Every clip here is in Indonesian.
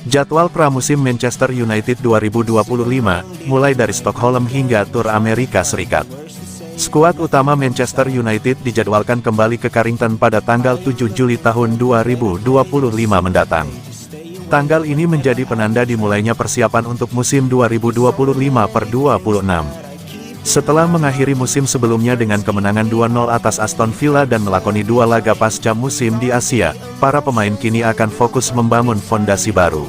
Jadwal pramusim Manchester United 2025, mulai dari Stockholm hingga Tur Amerika Serikat. Skuad utama Manchester United dijadwalkan kembali ke Carrington pada tanggal 7 Juli tahun 2025 mendatang. Tanggal ini menjadi penanda dimulainya persiapan untuk musim 2025/26. Setelah mengakhiri musim sebelumnya dengan kemenangan 2-0 atas Aston Villa dan melakoni 2 laga pasca musim di Asia, para pemain kini akan fokus membangun fondasi baru.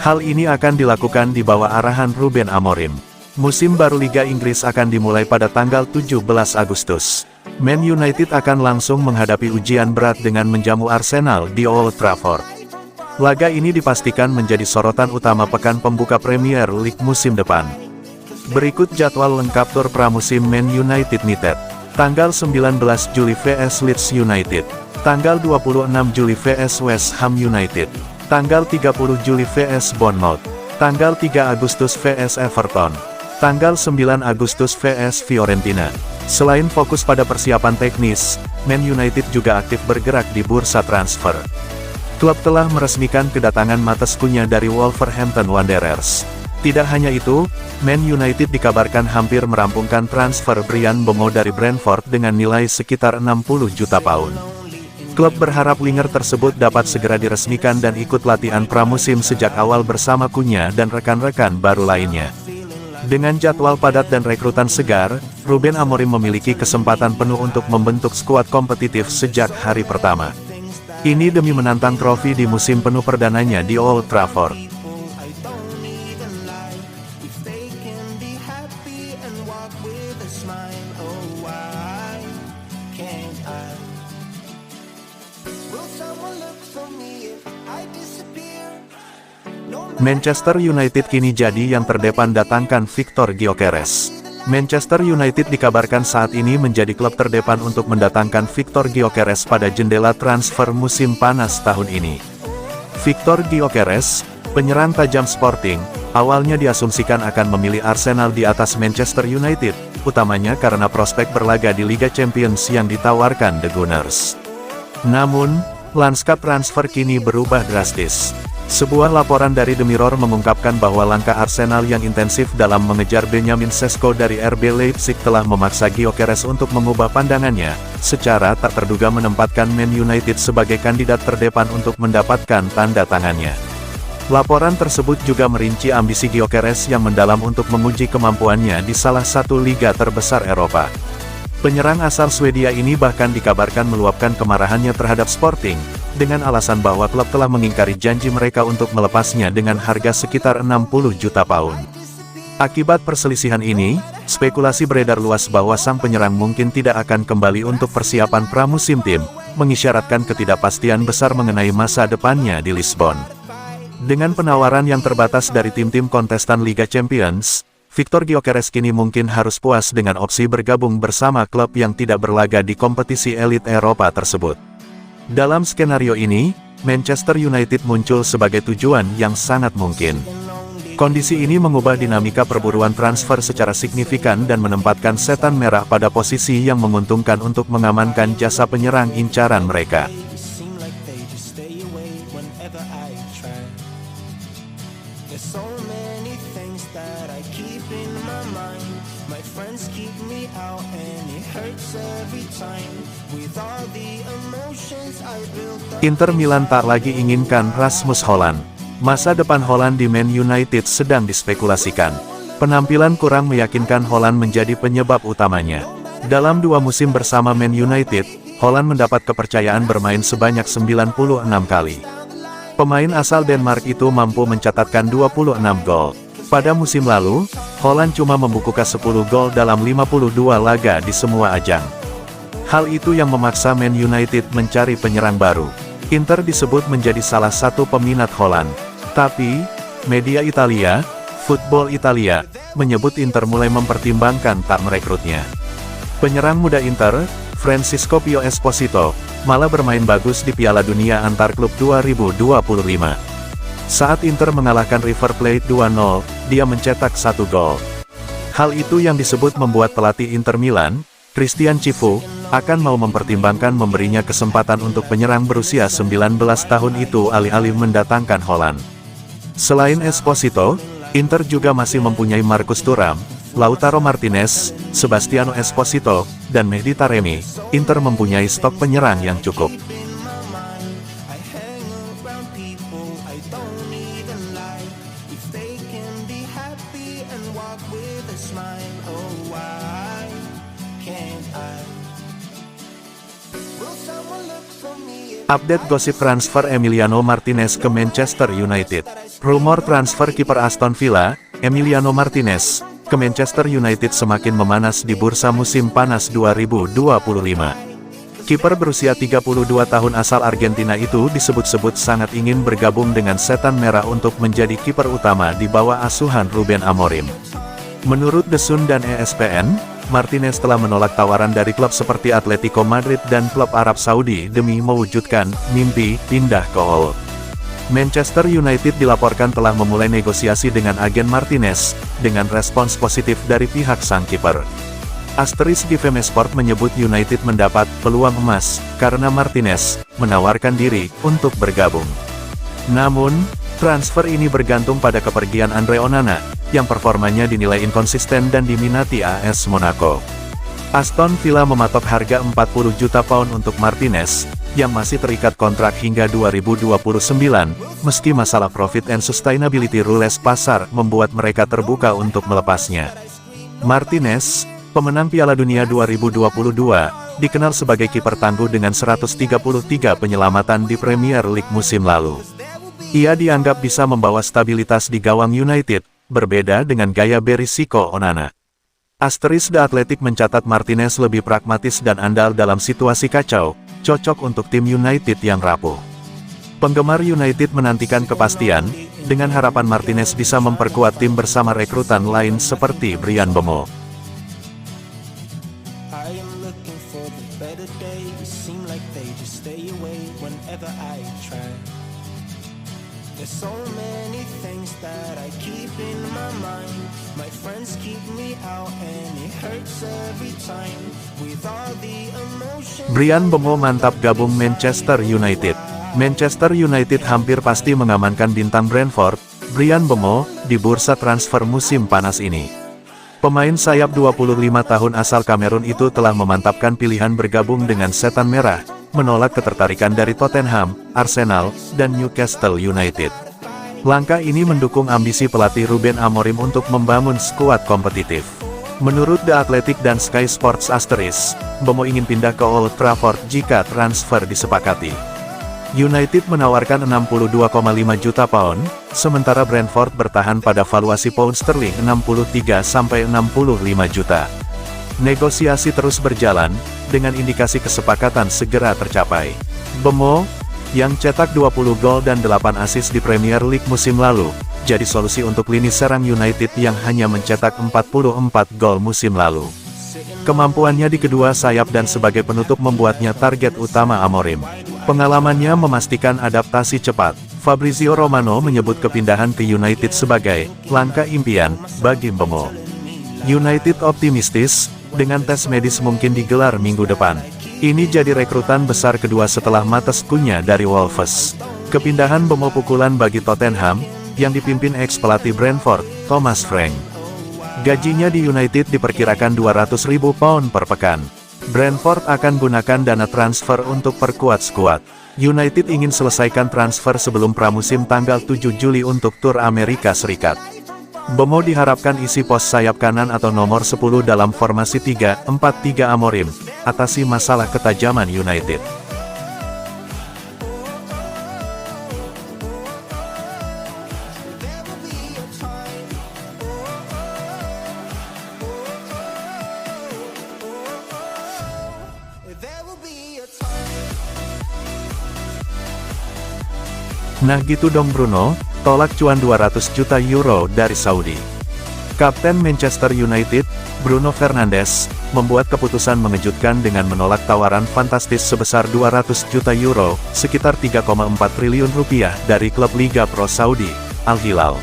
Hal ini akan dilakukan di bawah arahan Ruben Amorim. Musim baru Liga Inggris akan dimulai pada tanggal 17 Agustus. Man United akan langsung menghadapi ujian berat dengan menjamu Arsenal di Old Trafford. Laga ini dipastikan menjadi sorotan utama pekan pembuka Premier League musim depan. Berikut jadwal lengkap tur pramusim Man United. Tanggal 19 Juli vs Leeds United. Tanggal 26 Juli vs West Ham United. Tanggal 30 Juli vs Bournemouth. Tanggal 3 Agustus vs Everton. Tanggal 9 Agustus vs Fiorentina. Selain fokus pada persiapan teknis, Man United juga aktif bergerak di bursa transfer. Klub telah meresmikan kedatangan Matheus Cunha dari Wolverhampton Wanderers. Tidak hanya itu, Man United dikabarkan hampir merampungkan transfer Bryan Mbeumo dari Brentford dengan nilai sekitar 60 juta pound. Klub berharap winger tersebut dapat segera diresmikan dan ikut latihan pramusim sejak awal bersama Cunha dan rekan-rekan baru lainnya. Dengan jadwal padat dan rekrutan segar, Ruben Amorim memiliki kesempatan penuh untuk membentuk skuad kompetitif sejak hari pertama. Ini demi menantang trofi di musim penuh perdananya di Old Trafford. Manchester United kini jadi yang terdepan datangkan Victor Gyökeres. Manchester United dikabarkan saat ini menjadi klub terdepan untuk mendatangkan Victor Gyökeres pada jendela transfer musim panas tahun ini. Victor Gyökeres, penyerang tajam Sporting, awalnya diasumsikan akan memilih Arsenal di atas Manchester United, utamanya karena prospek berlaga di Liga Champions yang ditawarkan The Gunners. Namun, lanskap transfer kini berubah drastis. Sebuah laporan dari The Mirror mengungkapkan bahwa langkah Arsenal yang intensif dalam mengejar Benjamin Sesko dari RB Leipzig telah memaksa Gyökeres untuk mengubah pandangannya, secara tak terduga menempatkan Man United sebagai kandidat terdepan untuk mendapatkan tanda tangannya. Laporan tersebut juga merinci ambisi Gyökeres yang mendalam untuk menguji kemampuannya di salah satu liga terbesar Eropa. Penyerang asal Swedia ini bahkan dikabarkan meluapkan kemarahannya terhadap Sporting, dengan alasan bahwa klub telah mengingkari janji mereka untuk melepasnya dengan harga sekitar 60 juta pound. Akibat perselisihan ini, spekulasi beredar luas bahwa sang penyerang mungkin tidak akan kembali untuk persiapan pramusim tim, mengisyaratkan ketidakpastian besar mengenai masa depannya di Lisbon. Dengan penawaran yang terbatas dari tim-tim kontestan Liga Champions, Victor Gyökeres kini mungkin harus puas dengan opsi bergabung bersama klub yang tidak berlaga di kompetisi elit Eropa tersebut. Dalam skenario ini, Manchester United muncul sebagai tujuan yang sangat mungkin. Kondisi ini mengubah dinamika perburuan transfer secara signifikan dan menempatkan setan merah pada posisi yang menguntungkan untuk mengamankan jasa penyerang incaran mereka. Inter Milan tak lagi inginkan Rasmus Hojlund. Masa depan Hojlund di Man United sedang dispekulasikan. Penampilan kurang meyakinkan Hojlund menjadi penyebab utamanya. Dalam 2 musim bersama Man United, Hojlund mendapat kepercayaan bermain sebanyak 96 kali. Pemain asal Denmark itu mampu mencatatkan 26 gol. Pada musim lalu, Hojlund cuma membukukan 10 gol dalam 52 laga di semua ajang. Hal itu yang memaksa Man United mencari penyerang baru. Inter disebut menjadi salah satu peminat Hojlund. Tapi, media Italia, Football Italia, menyebut Inter mulai mempertimbangkan tak merekrutnya. Penyerang muda Inter, Francisco Pio Esposito, malah bermain bagus di Piala Dunia Antar Klub 2025. Saat Inter mengalahkan River Plate 2-0, dia mencetak 1 gol. Hal itu yang disebut membuat pelatih Inter Milan, Christian Chifu, akan mau mempertimbangkan memberinya kesempatan untuk penyerang berusia 19 tahun itu alih-alih mendatangkan Hojlund. Selain Esposito, Inter juga masih mempunyai Marcus Thuram, Lautaro Martinez, Sebastiano Esposito, dan Mehdi Taremi. Inter mempunyai stok penyerang yang cukup. Update gosip transfer Emiliano Martinez ke Manchester United. Rumor transfer kiper Aston Villa, Emiliano Martinez, ke Manchester United semakin memanas di bursa musim panas 2025. Kiper berusia 32 tahun asal Argentina itu disebut-sebut sangat ingin bergabung dengan Setan Merah untuk menjadi kiper utama di bawah asuhan Ruben Amorim. Menurut The Sun dan ESPN, Martinez telah menolak tawaran dari klub seperti Atletico Madrid dan klub Arab Saudi demi mewujudkan mimpi pindah ke Old. Manchester United dilaporkan telah memulai negosiasi dengan agen Martinez, dengan respons positif dari pihak sang kiper. Asteris di Sport menyebut United mendapat peluang emas, karena Martinez menawarkan diri untuk bergabung. Namun, transfer ini bergantung pada kepergian Andre Onana, yang performanya dinilai inkonsisten dan diminati AS Monaco. Aston Villa mematok harga 40 juta pound untuk Martinez, yang masih terikat kontrak hingga 2029, meski masalah profit and sustainability rules pasar membuat mereka terbuka untuk melepasnya. Martinez, pemenang Piala Dunia 2022, dikenal sebagai kiper tangguh dengan 133 penyelamatan di Premier League musim lalu. Ia dianggap bisa membawa stabilitas di gawang United, berbeda dengan gaya berisiko Onana. Asteris The Athletic mencatat Martinez lebih pragmatis dan andal dalam situasi kacau, cocok untuk tim United yang rapuh. Penggemar United menantikan kepastian, dengan harapan Martinez bisa memperkuat tim bersama rekrutan lain seperti Bryan Mbeumo. There's so many things that I keep in my mind. My friends keep me out and it hurts every time. With all the emotion. Bryan Mbeumo mantap gabung Manchester United. Manchester United hampir pasti mengamankan bintang Brentford, Bryan Mbeumo, di bursa transfer musim panas ini. Pemain sayap 25 tahun asal Kamerun itu telah memantapkan pilihan bergabung dengan Setan Merah, menolak ketertarikan dari Tottenham, Arsenal, dan Newcastle United. Langkah ini mendukung ambisi pelatih Ruben Amorim untuk membangun skuad kompetitif. Menurut The Athletic dan Sky Sports Asteris, Mbeumo ingin pindah ke Old Trafford jika transfer disepakati. United menawarkan 62,5 juta pound, sementara Brentford bertahan pada valuasi pound sterling 63-65 juta. Negosiasi terus berjalan, dengan indikasi kesepakatan segera tercapai. Mbeumo, yang cetak 20 gol dan 8 assist di Premier League musim lalu, jadi solusi untuk lini serang United yang hanya mencetak 44 gol musim lalu. Kemampuannya di kedua sayap dan sebagai penutup membuatnya target utama Amorim. Pengalamannya memastikan adaptasi cepat. Fabrizio Romano menyebut kepindahan ke United sebagai langkah impian bagi Mbeumo. United optimistis, dengan tes medis mungkin digelar minggu depan. Ini jadi rekrutan besar kedua setelah Matheus Cunha dari Wolves. Kepindahan Mbeumo pukulan bagi Tottenham, yang dipimpin ex-pelatih Brentford, Thomas Frank. Gajinya di United diperkirakan 200.000 pound per pekan. Brentford akan gunakan dana transfer untuk perkuat skuad. United ingin selesaikan transfer sebelum pramusim tanggal 7 Juli untuk tur Amerika Serikat. Mbeumo diharapkan isi pos sayap kanan atau nomor 10 dalam formasi 3-4-3 Amorim, atasi masalah ketajaman United. Nah gitu dong Bruno, tolak cuan 200 juta euro dari Saudi. Kapten Manchester United, Bruno Fernandes, membuat keputusan mengejutkan dengan menolak tawaran fantastis sebesar 200 juta euro, sekitar 3,4 triliun rupiah dari klub Liga Pro Saudi, Al Hilal.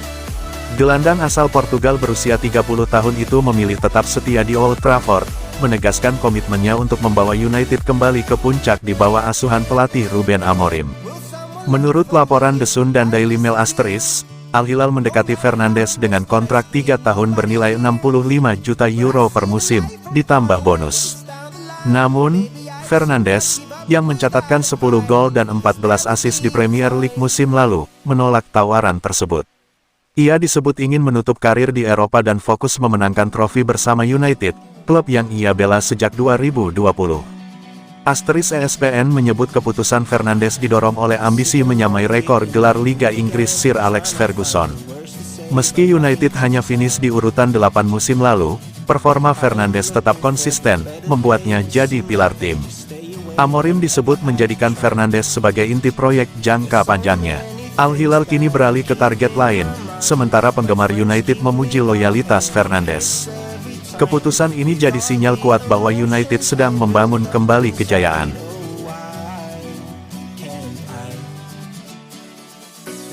Gelandang asal Portugal berusia 30 tahun itu memilih tetap setia di Old Trafford, menegaskan komitmennya untuk membawa United kembali ke puncak di bawah asuhan pelatih Ruben Amorim. Menurut laporan The Sun dan Daily Mail Asteris, Al-Hilal mendekati Fernandes dengan kontrak 3 tahun bernilai 65 juta euro per musim, ditambah bonus. Namun, Fernandes, yang mencatatkan 10 gol dan 14 assist di Premier League musim lalu, menolak tawaran tersebut. Ia disebut ingin menutup karir di Eropa dan fokus memenangkan trofi bersama United, klub yang ia bela sejak 2020. ESPN menyebut keputusan Fernandes didorong oleh ambisi menyamai rekor gelar Liga Inggris Sir Alex Ferguson. Meski United hanya finish di urutan 8 musim lalu, performa Fernandes tetap konsisten, membuatnya jadi pilar tim. Amorim disebut menjadikan Fernandes sebagai inti proyek jangka panjangnya. Al-Hilal kini beralih ke target lain, sementara penggemar United memuji loyalitas Fernandes. Keputusan ini jadi sinyal kuat bahwa United sedang membangun kembali kejayaan.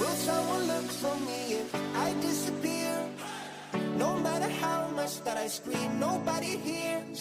Will someone look for me if I disappear? No matter how much that I scream, nobody hears.